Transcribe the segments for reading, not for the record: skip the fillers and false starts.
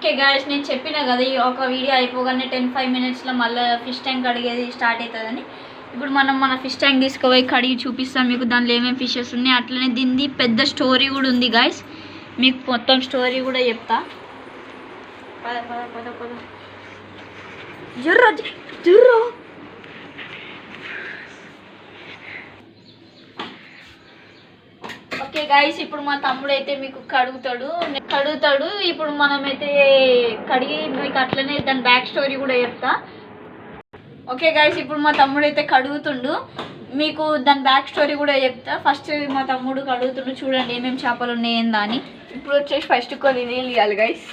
Okay guys, నేను చెప్పిన కదా ఈ ఒక వీడియో అయిపోగానే 10-5 మినిట్స్లో మళ్ళీ ఫిష్ ట్యాంక్ కడిగేది స్టార్ట్ అవుతుందని. ఇప్పుడు మనం మన ఫిష్ ట్యాంక్ తీసుకుపోయి కడిగి చూపిస్తాం మీకు దాంట్లో ఏమేమి ఫిషెస్ ఉన్నాయి. అట్లనే దీనిది పెద్ద స్టోరీ కూడా ఉంది గాయస్, మీకు మొత్తం స్టోరీ కూడా చెప్తా. పద పద పద పద జుర్రో జుర్రో. ఓకే గాయస్, ఇప్పుడు మా తమ్ముడు అయితే మీకు కడుగుతాడు. ఇప్పుడు మనమైతే కడిగి మీకు అట్లనే దాని బ్యాక్ స్టోరీ కూడా చెప్తా. ఓకే గాయస్, ఇప్పుడు మా తమ్ముడు అయితే కడుగుతుండు, మీకు దాని బ్యాక్ స్టోరీ కూడా చెప్తా. ఫస్ట్ మా తమ్ముడు కడుగుతుండు, చూడండి ఏమేమి చేపలు ఉన్నాయి ఏందా అని. ఇప్పుడు వచ్చేసి ఫస్ట్ కొన్ని నీళ్ళు ఇవ్వాలి గాయస్.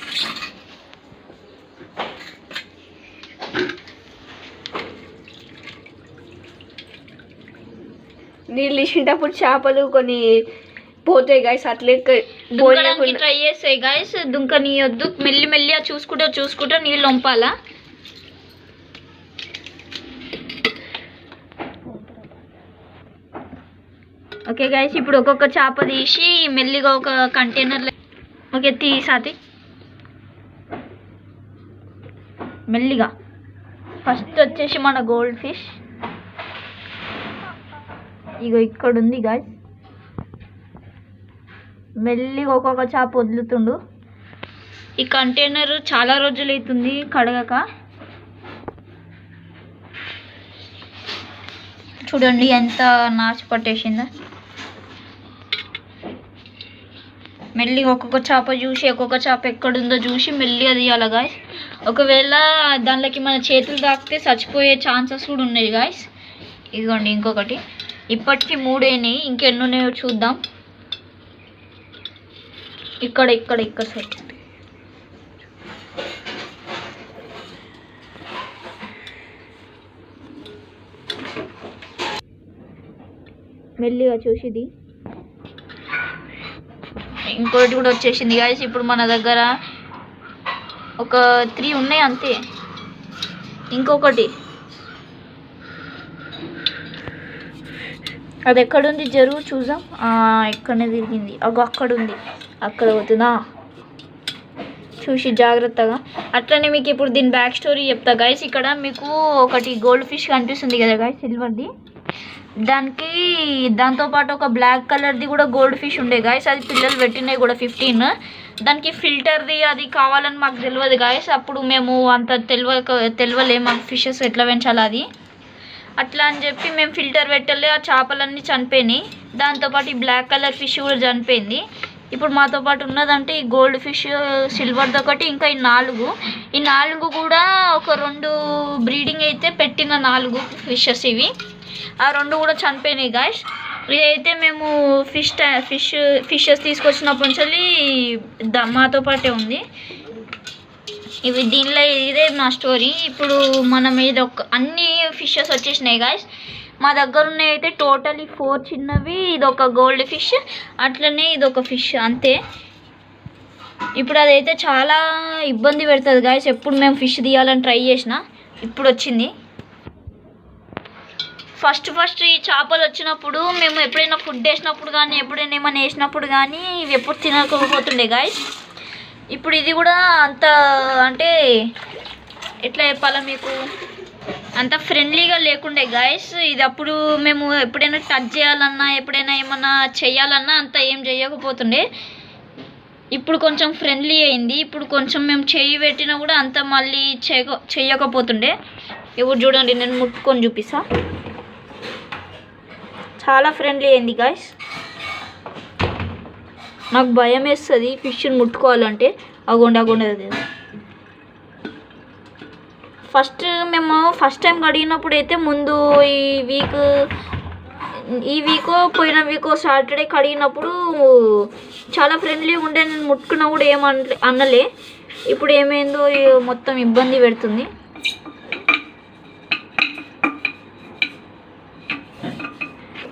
నీళ్ళు ఇచ్చేటప్పుడు చేపలు కొన్ని పోతాయి గాయస్, అట్లే ట్రై చేస్తాయి గాయస్. దుంకనీయొద్దు, మెల్లిగా చూసుకుంటా నీళ్ళు వంపాలా. ఓకే గాయస్, ఇప్పుడు ఒక్కొక్క చేప తీసి మెల్లిగా ఒక కంటైనర్లో ఓకే తీసాతి మెల్లిగా. ఫస్ట్ వచ్చేసి మన గోల్డ్ ఫిష్ ఇగో ఇక్కడ ఉంది గాయస్. మెల్లిగా ఒక్కొక్క చేప వదులుతుండు. ఈ కంటైనర్ చాలా రోజులు అవుతుంది కడగక. చూడండి ఎంత నాచు పట్టేసిందో. మెల్లిగా ఒక్కొక్క చేప చూసి ఒక్కొక్క చేప ఎక్కడుందో చూసి మెల్లిగా తీయాలి గాయస్. ఒకవేళ దానిలోకి మన చేతులు తాకితే చచ్చిపోయే ఛాన్సెస్ కూడా ఉన్నాయి గాయస్. ఇదిగోండి ఇంకొకటి, ఇప్పటికి 3 అయినాయి, ఇంకెన్ని ఉన్నాయో చూద్దాం. ఇక్కడ సైడ్ మెల్లిగా చూసిది. ఇంకోటి కూడా వచ్చేసింది గాయస్. ఇప్పుడు మన దగ్గర ఒక 3 ఉన్నాయి అంతే. ఇంకొకటి అది ఎక్కడుంది జరుగు చూద్దాం. ఎక్కడనే తిరిగింది, అక్కడ ఉంది, అక్కడ పోతుందా చూసి జాగ్రత్తగా. అట్లనే మీకు ఇప్పుడు దీని బ్యాక్ స్టోరీ చెప్తా గాయస్. ఇక్కడ మీకు ఒకటి గోల్డ్ ఫిష్ కనిపిస్తుంది కదా గాయస్, సిల్వర్ది. దాంతోపాటు ఒక బ్లాక్ కలర్ది కూడా గోల్డ్ ఫిష్ ఉండే గాయస్, అది పిల్లలు పెట్టినాయి కూడా 15. దానికి ఫిల్టర్ది అది కావాలని మాకు తెలియదు గాయస్. అప్పుడు మేము అంత తెలియలే మాకు ఫిషెస్ ఎట్లా పెంచాలి అది. అట్లా అని చెప్పి మేము ఫిల్టర్ పెట్టలే, ఆ చేపలన్నీ చనిపోయినాయి. దాంతోపాటు ఈ బ్లాక్ కలర్ ఫిష్ కూడా చనిపోయింది. ఇప్పుడు మాతో పాటు ఉన్నదంటే ఈ గోల్డ్ ఫిష్, సిల్వర్ది ఒకటి, ఇంకా ఈ 4. ఈ 4 కూడా ఒక 2 బ్రీడింగ్ అయితే పెట్టిన 4 ఫిషెస్ ఇవి. ఆ 2 కూడా చనిపోయినాయి గాయస్. ఇదైతే మేము ఫిషెస్ తీసుకొచ్చినప్పటి నుంచి మాతో పాటే ఉంది. దీనిలో ఇదే నా స్టోరీ. ఇప్పుడు మనం ఇది అన్ని ఫిషెస్ వచ్చేసినాయి గాయస్. మా దగ్గర ఉన్నాయి అయితే టోటలీ 4 చిన్నవి, ఇది ఒక గోల్డ్ ఫిష్, అట్లనే ఇది ఒక ఫిష్ అంతే. ఇప్పుడు అదైతే చాలా ఇబ్బంది పెడుతుంది గాయస్. ఎప్పుడు మేము ఫిష్ తీయాలని ట్రై చేసినా ఇప్పుడు వచ్చింది. ఫస్ట్ ఈ చేపలు వచ్చినప్పుడు మేము ఎప్పుడైనా ఫుడ్ వేసినప్పుడు కానీ ఎప్పుడైనా ఏమైనా వేసినప్పుడు కానీ ఇవి ఎప్పుడు తినకపోతుండే గాయస్. ఇప్పుడు ఇది కూడా అంత అంటే ఎట్లా చెప్పాలా మీకు, అంత ఫ్రెండ్లీగా లేకుండే గాయస్. ఇది అప్పుడు మేము ఎప్పుడైనా టచ్ చేయాలన్నా ఎప్పుడైనా ఏమన్నా చెయ్యాలన్నా అంత ఏం చేయకపోతుండే. ఇప్పుడు కొంచెం ఫ్రెండ్లీ అయింది. ఇప్పుడు కొంచెం మేము చెయ్యి పెట్టినా కూడా అంత మళ్ళీ చెయ్యకపోతుండే. ఇప్పుడు చూడండి నేను ముట్టుకొని చూపిస్తా, చాలా ఫ్రెండ్లీ అయింది గాయస్. నాకు భయం వేస్తుంది ఫిష్ని ముట్టుకోవాలంటే. అగోండి మేము ఫస్ట్ టైం కడిగినప్పుడు అయితే ముందు ఈ వీక్ పోయిన వీక్ సాటర్డే కడిగినప్పుడు చాలా ఫ్రెండ్లీగా ఉండే, నేను ముట్టుకున్నా కూడా అనలే. ఇప్పుడు ఏమైందో మొత్తం ఇబ్బంది పెడుతుంది.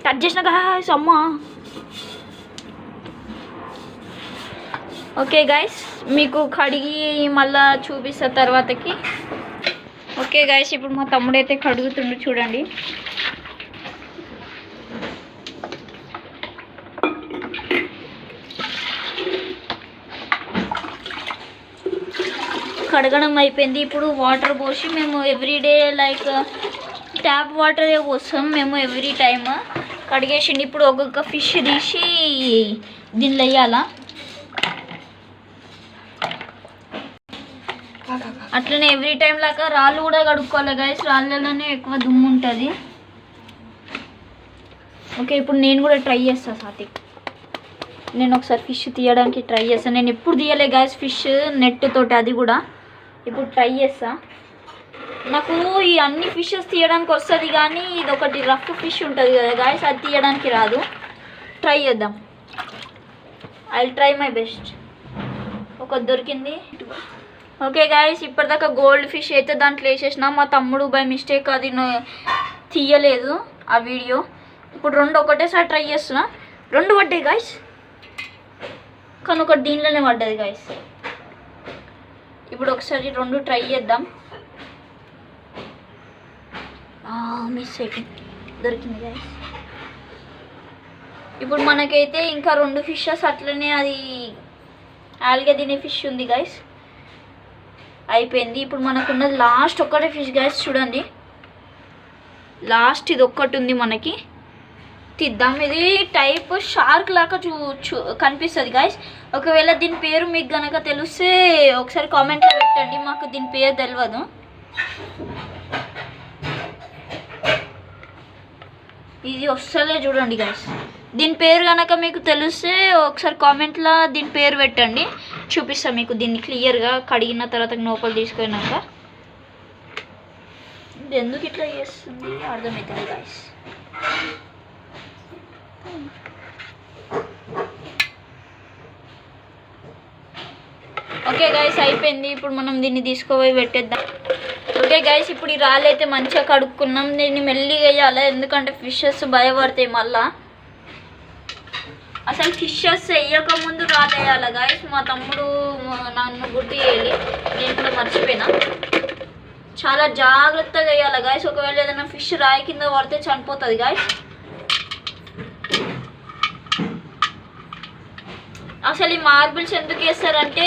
కట్ చేసిన గాయస్ అమ్మ. ఓకే గాయస్, మీకు కడిగి మళ్ళా చూపిస్తా తర్వాతకి. ఓకే గాయస్, ఇప్పుడు మా తమ్ముడైతే కడుగుతుండు చూడండి. కడగడం అయిపోయింది. ఇప్పుడు వాటర్ పోసి మేము ఎవ్రీడే లైక్ ట్యాప్ వాటరే పోస్తాం మేము ఎవ్రీ టైమ్. కడిగేసిండి. ఇప్పుడు ఒక్కొక్క ఫిష్ తీసి దీనిలో వేయాలా. అట్లనే ఎవ్రీ టైం లాగా రాళ్ళు కూడా కడుక్కోవాలి గైస్, రాళ్ళలోనే ఎక్కువ దుమ్ము ఉంటుంది. ఓకే, ఇప్పుడు నేను కూడా ట్రై చేస్తాను సాతి. నేను ఒకసారి ఫిష్ తీయడానికి ట్రై చేస్తాను. నేను ఎప్పుడు తీయలే గైస్ ఫిష్ నెట్ తోటి, అది కూడా ఇప్పుడు ట్రై చేస్తా. నాకు ఈ అన్ని ఫిషెస్ తీయడానికి వస్తుంది కానీ ఇది ఒకటి రఫ్ ఫిష్ ఉంటుంది కదా గైస్, అది తీయడానికి రాదు. ట్రై చేద్దాం. I will try my best. ఒక దొరికింది. ఓకే గైస్, ఇప్పటిదాకా గోల్డ్ ఫిష్ అయితే దాంట్లో వేసేసిన. మా తమ్ముడు బై మిస్టేక్ అది తీయలేదు ఆ వీడియో. ఇప్పుడు రెండు ఒకటేసారి ట్రై చేస్తున్నా. రెండు పడ్డాయి గైస్, కానీ ఒకటి దీనిలోనే పడ్డది గైస్. ఇప్పుడు ఒకసారి రెండు ట్రై చేద్దాం. మిస్ అయిపోయింది, దొరికింది గైస్. ఇప్పుడు మనకైతే ఇంకా రెండు ఫిషెస్ అట్లనే అది ఆల్గా తినే ఫిష్ ఉంది గైస్, అయిపోయింది. ఇప్పుడు మనకున్నది లాస్ట్ ఒక్కటే ఫిష్ గైస్, చూడండి లాస్ట్ ఇది ఒక్కటి ఉంది మనకి. తీద్దాం. ఇది టైప్ షార్క్ లాగా కనిపిస్తుంది గైస్. ఒకవేళ దీని పేరు మీకు కనుక తెలిస్తే ఒకసారి కామెంట్లో పెట్టండి, మాకు దీని పేరు తెలియదు. ఇది వస్తలే చూడండి గైస్. దీని పేరు కనుక మీకు తెలిస్తే ఒకసారి కామెంట్లో దీని పేరు పెట్టండి, చూపిస్తాను మీకు దీన్ని క్లియర్గా. కడిగిన తర్వాత లోపల తీసుకున్నాక ఇది ఎందుకు ఇట్లా చేస్తుంది అర్థమవుతుంది గైస్. ఓకే గైస్, అయిపోయింది. ఇప్పుడు మనం దీన్ని తీసుకుపోయి పెట్టేద్దాం. ఓకే గైస్, ఇప్పుడు ఈ రాళ్ళు అయితే మంచిగా కడుక్కున్నాం. దీన్ని మెల్లిగా వేయాలి, ఎందుకంటే ఫిషెస్ భయపడతాయి మళ్ళా. అసలు ఫిషెస్ వేయక ముందు రాళ్ళు వేయాలి గైస్. మా తమ్ముడు నన్ను గుర్తు చేయాలి, నేను కూడా మర్చిపోయినా. చాలా జాగ్రత్తగా వేయాలి గైస్. ఒకవేళ ఏదైనా ఫిష్ రాయి కింద పడితే చనిపోతుంది గైస్. అసలు ఈ మార్బుల్స్ ఎందుకు వేస్తారంటే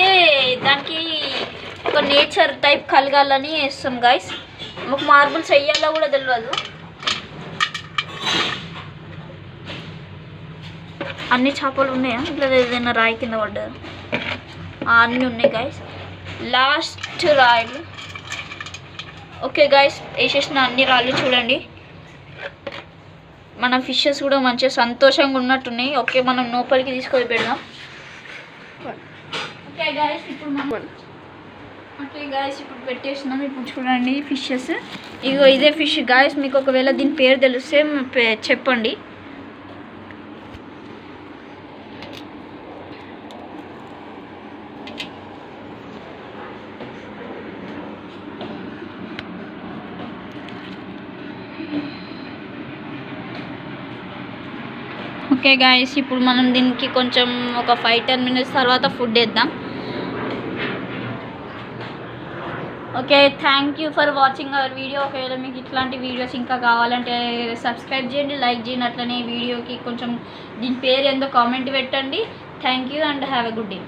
దానికి ఒక నేచర్ టైప్ కలగాలని వేస్తాం గైస్. మాకు మార్బుల్స్ వేయాలో కూడా తెలియదు. అన్ని చేపలు ఉన్నాయా, ఇట్లా ఏదైనా రాయి కింద పడ్డది? అన్నీ ఉన్నాయి గైస్. లాస్ట్ రాయలు. ఓకే గైస్, వేసేసిన అన్ని రాళ్ళు చూడండి. మన ఫిషెస్ కూడా మంచిగా సంతోషంగా ఉన్నట్టున్నాయి. ఓకే, మనం లోపలికి తీసుకొని పెడదాం. ఓకే గైస్, ఇప్పుడు పెట్టేసినాం. ఇప్పుడు చూడండి ఫిషెస్. ఇగో ఇదే ఫిష్ గైస్. మీకు ఒకవేళ దీని పేరు తెలిస్తే చెప్పండి. ఓకే గాయస్, ఇప్పుడు మనం దీనికి కొంచెం ఒక 5-10 మినిట్స్ తర్వాత ఫుడ్ వేద్దాం. Okay, thank you for watching our video. ఒకవేళ మీకు ఇట్లాంటి వీడియోస్ ఇంకా కావాలంటే సబ్స్క్రైబ్ చేయండి, లైక్ చేయండి. అట్లనే వీడియోకి కొంచెం దీని పేరు ఏందో కామెంట్ పెట్టండి. Thank you and have a good day.